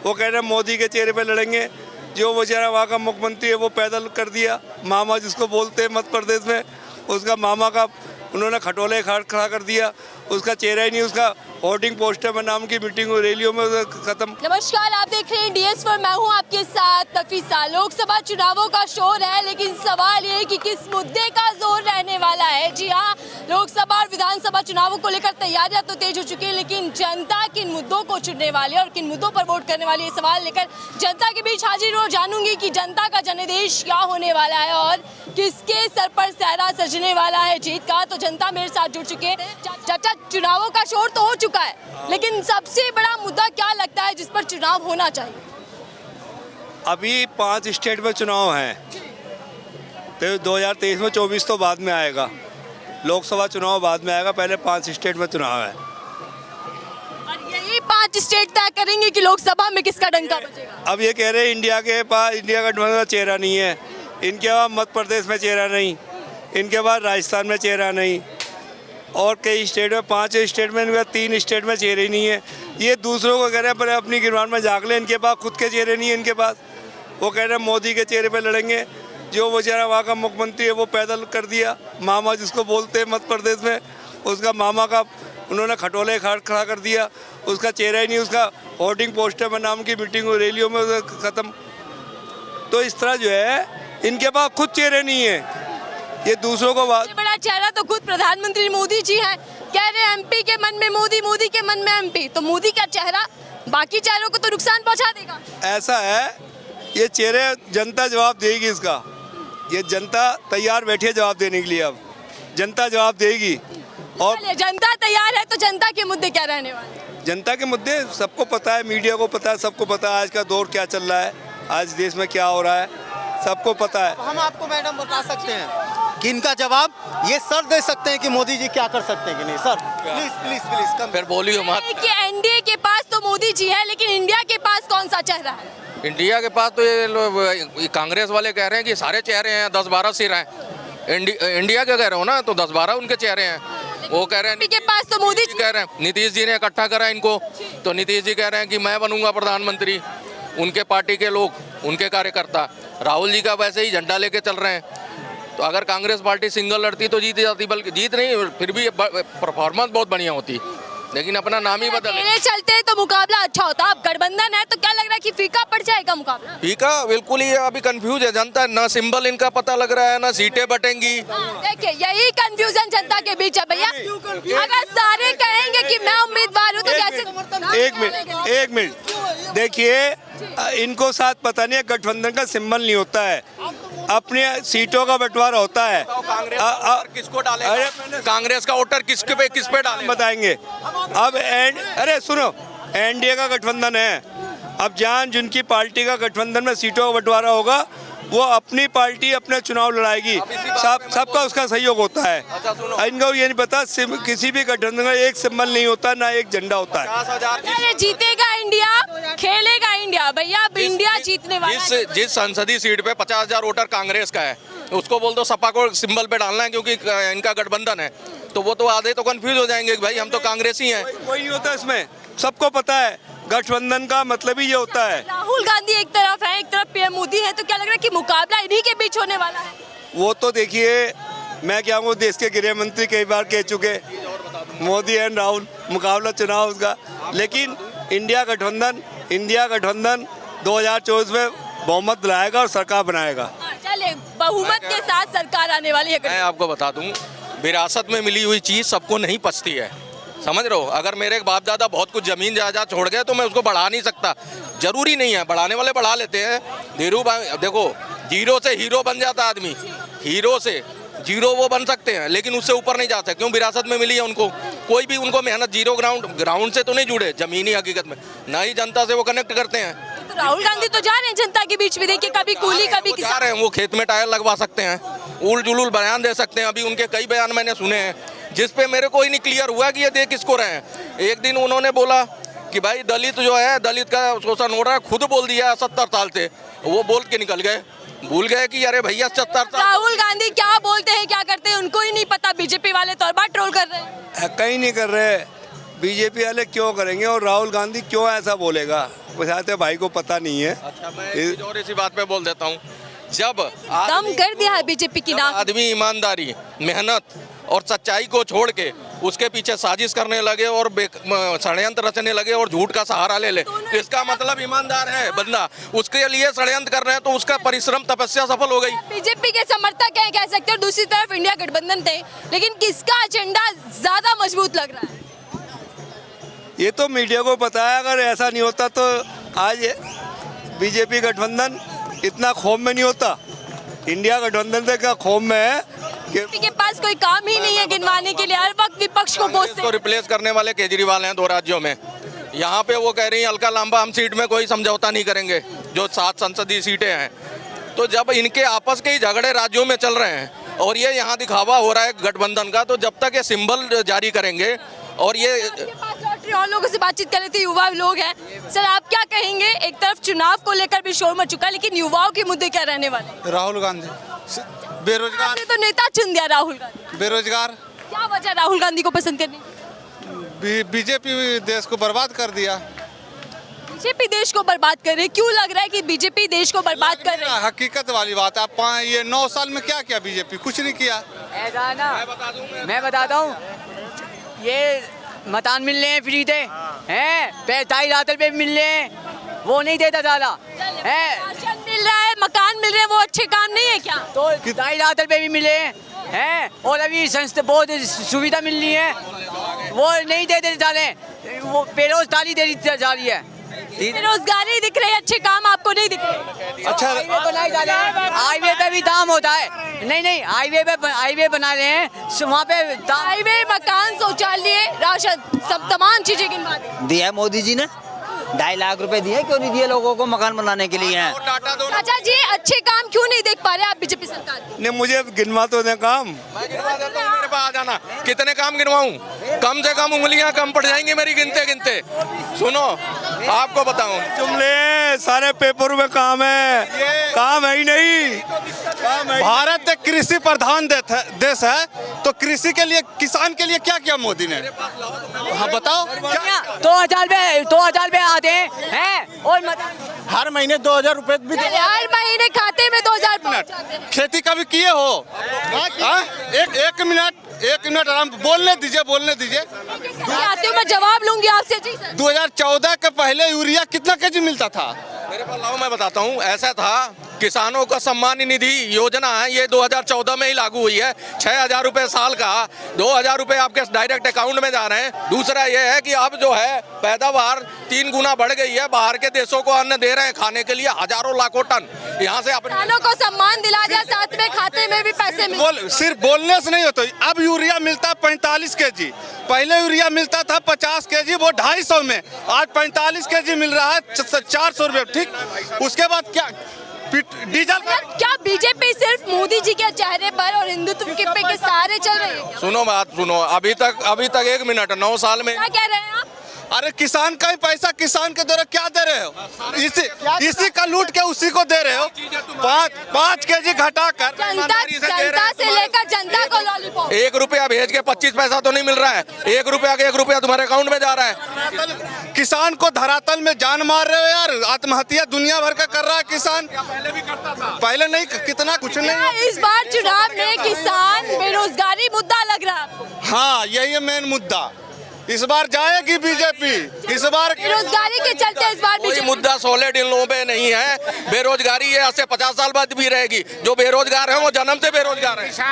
वो कह रहे हैं मोदी के चेहरे पे लड़ेंगे। जो बेचारा वहाँ का मुख्यमंत्री है वो पैदल कर दिया, मामा जिसको बोलते हैं मध्य प्रदेश में, उसका मामा का उन्होंने खटोले खड़ा कर दिया, उसका चेहरा ही नहीं, उसका होर्डिंग पोस्टर में नाम की मीटिंग रैलियों में खत्म। नमस्कार, आप देख रहे हैं DS पर, मैं हूं आपके साथ नफीसा। लोकसभा चुनावों का शोर है, लेकिन सवाल ये है कि किस मुद्दे का जोर रहने वाला है। जी हाँ, लोकसभा और विधानसभा चुनावों को लेकर तैयारियां तो तेज हो चुकी है, लेकिन जनता किन मुद्दों को चुनने वाली है और किन मुद्दों पर वोट करने वाली है, सवाल लेकर जनता के बीच हाजिर हो। जानूंगी कि जनता का जनादेश क्या होने वाला है और किसके सर पर सहरा सजने वाला है जीत का। तो जनता मेरे साथ जुड़ चुके हैं। चाचा, चुनावों का शोर तो हो चुका है, लेकिन सबसे बड़ा मुद्दा क्या लगता है जिस पर चुनाव होना चाहिए? अभी 5 स्टेट में चुनाव हैं, तो 2023 में 24 तो बाद में आएगा, लोकसभा चुनाव बाद में आएगा, पहले 5 स्टेट में चुनाव है। और यही 5 स्टेट तय करेंगे कि लोकसभा में किसका डंका बजेगा। अब ये कह रहे हैं इंडिया के पास इंडिया गठबंधन का चेहरा नहीं है, इनके पास मध्य प्रदेश में चेहरा नहीं, इनके पास राजस्थान में चेहरा नहीं, और कई स्टेट में 5 स्टेट में इनके 3 स्टेट में चेहरे नहीं है। ये दूसरों को कह रहे हैं पर अपनी गिरबान में झाँक लें, इनके पास खुद के चेहरे नहीं है इनके पास। वो कह रहे हैं मोदी के चेहरे पे लड़ेंगे। जो बेचारा वहाँ का मुख्यमंत्री है वो पैदल कर दिया, मामा जिसको बोलते हैं मध्य प्रदेश में, उसका मामा का उन्होंने खटोले खड़ा कर दिया, उसका चेहरा ही नहीं, उसका होर्डिंग पोस्टर में नाम की मीटिंग रैलियों में ख़त्म। तो इस तरह जो है इनके पास खुद चेहरे नहीं है, ये दूसरों को बात। बड़ा चेहरा तो खुद प्रधानमंत्री मोदी जी हैं, कह रहे हैं MP के मन में मोदी, मोदी के मन में MP। तो मोदी का चेहरा बाकी चेहरों को तो नुकसान पहुंचा देगा। ऐसा है, ये चेहरे जनता जवाब देगी इसका, ये जनता तैयार बैठी है जवाब देने के लिए। अब जनता जवाब देगी। और जनता तैयार है तो जनता के मुद्दे क्या रहने वाले हैं? जनता के मुद्दे सबको पता है, मीडिया को पता है, सबको पता है आज का दौर क्या चल रहा है, आज देश में क्या हो रहा है, सबको पता है। हम आपको मैडम बता सकते हैं कि इनका जवाब ये सर दे सकते हैं कि मोदी जी क्या कर सकते हैं कि नहीं। Sir please please please come. फिर बोलिए मत। कि NDA के पास तो मोदी जी है, लेकिन इंडिया के पास कौन सा चेहरा है? इंडिया के पास तो ये कांग्रेस वाले कह रहे हैं कि सारे चेहरे हैं, 10-12 सिर हैं। इंडिया के कह रहे हो ना, तो 10-12 उनके चेहरे हैं। वो कह रहे हैं के पास तो मोदी जी कह रहे हैं, नीतीश जी ने इकट्ठा करा इनको, तो नीतीश जी कह रहे हैं कि मैं बनूंगा प्रधानमंत्री। उनके पार्टी के लोग, उनके कार्यकर्ता राहुल जी का वैसे ही झंडा लेके चल रहे हैं। तो अगर कांग्रेस पार्टी सिंगल लड़ती तो जीत जाती, बल्कि जीत नहीं, फिर भी परफॉर्मेंस बहुत बढ़िया होती, लेकिन अपना नाम ही बदल चलते तो मुकाबला अच्छा होता। अब गठबंधन है तो क्या लग रहा है कि फीका पड़ जाएगा मुकाबला? फीका बिल्कुल ही अभी कंफ्यूज है जनता, ना सिंबल इनका पता लग रहा है, ना सीटें बटेंगी। देखिए, यही कंफ्यूजन जनता के बीच है भैया। अगर सारे कहेंगे कि मैं उम्मीदवार हूँ तो कैसे? एक मिनट देखिए, इनको साथ पता नहीं है, गठबंधन का सिंबल नहीं होता है, अपने सीटों का बंटवारा होता है। किसको डालेगा? कांग्रेस का वोटर किस पे डालें बताएंगे। अब अरे सुनो, NDA का गठबंधन है, अब जहाँ जिनकी पार्टी का गठबंधन में सीटों का बंटवारा होगा वो अपनी पार्टी अपने चुनाव लड़ाएगी, सबका उसका सहयोग होता है। इनको ये नहीं पता किसी भी गठबंधन का एक सिंबल नहीं होता, ना एक झंडा होता है। जीतेगा इंडिया, खेलेगा इंडिया भैया, अब इंडिया जीतने वाला। जिस संसदीय सीट पे 50,000 वोटर कांग्रेस का है, उसको बोल दो सपा को सिंबल पे डालना है क्योंकि इनका गठबंधन है, तो वो तो आधे तो कंफ्यूज हो जाएंगे कि भाई हम तो कांग्रेसी हैं। कोई नहीं होता इसमें, सबको पता है गठबंधन का मतलब ही ये होता है। राहुल गांधी एक तरफ है, एक तरफ PM मोदी है, तो क्या लग रहा है कि मुकाबला इन्हीं के बीच होने वाला है? वो तो देखिए, मैं क्या हूँ, देश के गृह मंत्री कई बार कह चुके, मोदी एंड राहुल मुकाबला चुनाव उसका। लेकिन इंडिया गठबंधन 2024 में बहुमत लाएगा और सरकार बनाएगा। चले, बहुमत के साथ सरकार आने वाली है। मैं आपको बता दूं, विरासत में मिली हुई चीज सबको नहीं पचती है, समझ रहे हो। अगर मेरे बाप दादा बहुत कुछ जमीन जायदाद छोड़ गए तो मैं उसको बढ़ा नहीं सकता, जरूरी नहीं है, बढ़ाने वाले बढ़ा लेते हैं। देखो, जीरो से हीरो बन जाता आदमी, हीरो से जीरो वो बन सकते हैं, लेकिन उससे ऊपर नहीं जा सकते। क्यों? विरासत में मिली है उनको, कोई भी उनको मेहनत जीरो ग्राउंड से तो नहीं जुड़े, जमीनी हकीकत में ना ही जनता से वो कनेक्ट करते हैं। तो राहुल गांधी तो जा रहे हैं जनता के बीच में, देखिए कभी कूली कभी किसान जा रहे हैं, वो खेत में टायर लगवा सकते हैं, उल जुलूल बयान दे सकते हैं। अभी उनके कई बयान मैंने सुने हैं जिस पे मेरे को ही नहीं क्लियर हुआ कि ये दे किसको रहे हैं। एक दिन उन्होंने बोला कि भाई दलित जो है, दलित का शोषण हो रहा है, खुद बोल दिया 70 साल से, वो बोल के निकल गए, भूल गए कि अरे भैया 70 साल। राहुल गांधी क्या बोलते हैं क्या करते हैं उनको ही नहीं पता, बीजेपी वाले तो और बात ट्रोल कर रहे हैं। कहीं नहीं कर रहे, बीजेपी वाले क्यों करेंगे और राहुल गांधी क्यों ऐसा बोलेगा, शायद भाई को पता नहीं है। अच्छा, मैं एक चीज़ और इसी बात पे बोल देता हूँ। जब दम कर दिया है बीजेपी की नाम। आदमी ईमानदारी, मेहनत और सच्चाई को छोड़ के उसके पीछे साजिश करने लगे और षड्यंत्र रचने लगे और झूठ का सहारा ले ले, तो इसका मतलब ईमानदार है बंदा, उसके लिए षड्यंत्र कर रहे हैं तो उसका परिश्रम तपस्या सफल हो गई। बीजेपी के समर्थक हैं कह सकते हैं, और दूसरी तरफ इंडिया गठबंधन थे, लेकिन किसका एजेंडा ज्यादा मजबूत लग रहा है? ये तो मीडिया को पता है। अगर ऐसा नहीं होता तो आज बीजेपी गठबंधन इतना खौफ में नहीं होता। इंडिया गठबंधन से क्या खौफ में है कि बीजेपी के पास कोई काम ही नहीं है गिनवाने के लिए, हर वक्त विपक्ष को कोसते को रिप्लेस करने वाले केजरीवाल हैं 2 राज्यों में। यहाँ पे वो कह रही हैं अलका लांबा हम सीट में कोई समझौता नहीं करेंगे, जो 7 संसदीय सीटें हैं। तो जब इनके आपस के ही झगड़े राज्यों में चल रहे हैं और ये यहाँ दिखावा हो रहा है गठबंधन का, तो जब तक ये सिंबल जारी करेंगे और ये और लोगों से बातचीत कर रहे थे, युवा लोग हैं। सर आप क्या कहेंगे, एक तरफ चुनाव को लेकर भी शोर मच चुका है, लेकिन युवाओं के मुद्दे क्या रहने वाले? राहुल गांधी बेरोजगार, आपने तो नेता चुन दिया राहुल गांधी, बेरोजगार, क्या वजह राहुल गांधी को पसंद करने की? बीजेपी देश को बर्बाद कर दिया। बीजेपी देश को बर्बाद कर रही है, क्यों लग रहा है कि बीजेपी देश को बर्बाद कर रही है? हकीकत वाली बात है। आप ये 9 साल में क्या किया बीजेपी? कुछ नहीं किया। ऐसा है ना, मैं बताता हूँ, ये मकान मिल रहे हैं फ्री थे, हैं 45,000 रुपये मिल रहे हैं, वो नहीं देता डाला है। राशन मिल रहा है, मकान मिल रहे हैं, वो अच्छे काम नहीं है क्या? तो 2,500 रुपये भी मिले हैं, और अभी संस्था बहुत सुविधा मिल रही है, वो नहीं देते डाले, वो बेरोजगारी दे जा रही है। बेरोजगारी दिख रही है, अच्छे काम आपको नहीं दिख रहे? अच्छा, हाईवे पे भी दाम होता है। नहीं, हाईवे बना रहे हैं, वहाँ पे हाईवे, मकान, शौचालय, राशन, सब तमाम चीजें गिनवा दी। दिया है मोदी जी ने, 2.5 लाख रुपए दिए, क्यों नहीं दिए लोगों को मकान बनाने के लिए? चाचा जी अच्छे काम क्यों नहीं देख पा रहे आप बीजेपी सरकार के? ने मुझे गिनवा तो दे काम। मैं गिनवा देता हूँ, मेरे पास आ जाना। कितने काम गिनवाऊं? कम से कम उंगलियां कम पड़ जाएंगी मेरी गिनते गिनते। सुनो आपको बताऊं, जुमले सारे पेपरों में काम है, काम है ही नहीं। भारत एक कृषि प्रधान देश है, तो कृषि के लिए, किसान के लिए क्या किया मोदी ने? हाँ बताओ। 2,000 रुपये आते हैं, और हर महीने 2,000 रुपए भी हर महीने खाते में 2,000 पहुंचाते हैं। खेती कभी किए हो? एक मिनट आराम, बोलने दीजिए। आते हूँ, मैं जवाब लूंगी आपसे। जी सर। 2014 के पहले यूरिया कितना केजी मिलता था? मेरे पास लाओ, मैं बताता हूँ। ऐसा था, किसानों का सम्मान निधि योजना है, ये 2014 में ही लागू हुई है। 6,000 रुपए साल का, 2,000 रुपए आपके डायरेक्ट अकाउंट में जा रहे हैं। दूसरा ये है कि अब जो है पैदावार 3 गुना बढ़ गई है, बाहर के देशों को अन्न दे रहे हैं खाने के लिए, हजारों लाखों टन। यहाँ से किसानों को सम्मान दिला दिया, साथ में खाते में भी पैसे मिले। सिर्फ बोलने से नहीं होता। अब यूरिया मिलता है 45 केजी, पहले यूरिया मिलता था 50 केजी, वो 250 में, आज 45 केजी मिल रहा है 400 रुपये। ठीक, उसके बाद क्या? डीजल। क्या बीजेपी सिर्फ मोदी जी के चेहरे पर और हिंदुत्व के सहारे चल रही है? सुनो बात सुनो, अभी तक 1 मिनट, 9 साल में क्या कह रहे हैं आप? अरे किसान का ही पैसा किसान के द्वारा क्या दे रहे हो? इसी का लूट के उसी को दे रहे हो। 5 केजी घटा कर जनता से लेकर जनता को लॉलीपॉप। 1 रुपया भेज के 25 पैसा तो नहीं मिल रहा है। 1 रुपया तुम्हारे अकाउंट में जा रहा है। किसान को धरातल में जान मार रहे हो यार। आत्महत्या दुनिया भर का कर रहा है किसान। पहले भी करता था, पहले नहीं, कितना कुछ नहीं। इस बार चुनाव में किसान बेरोजगारी मुद्दा लग रहा है आपको? हाँ, यही है मेन मुद्दा। इस बार जाएगी बीजेपी। इस बार बेरोजगारी के चलते इस बार कोई मुद्दा सॉलिड इन लोगों पे नहीं है। बेरोजगारी ये आज से 50 साल बाद भी रहेगी। जो बेरोजगार है वो जन्म से बेरोजगार है।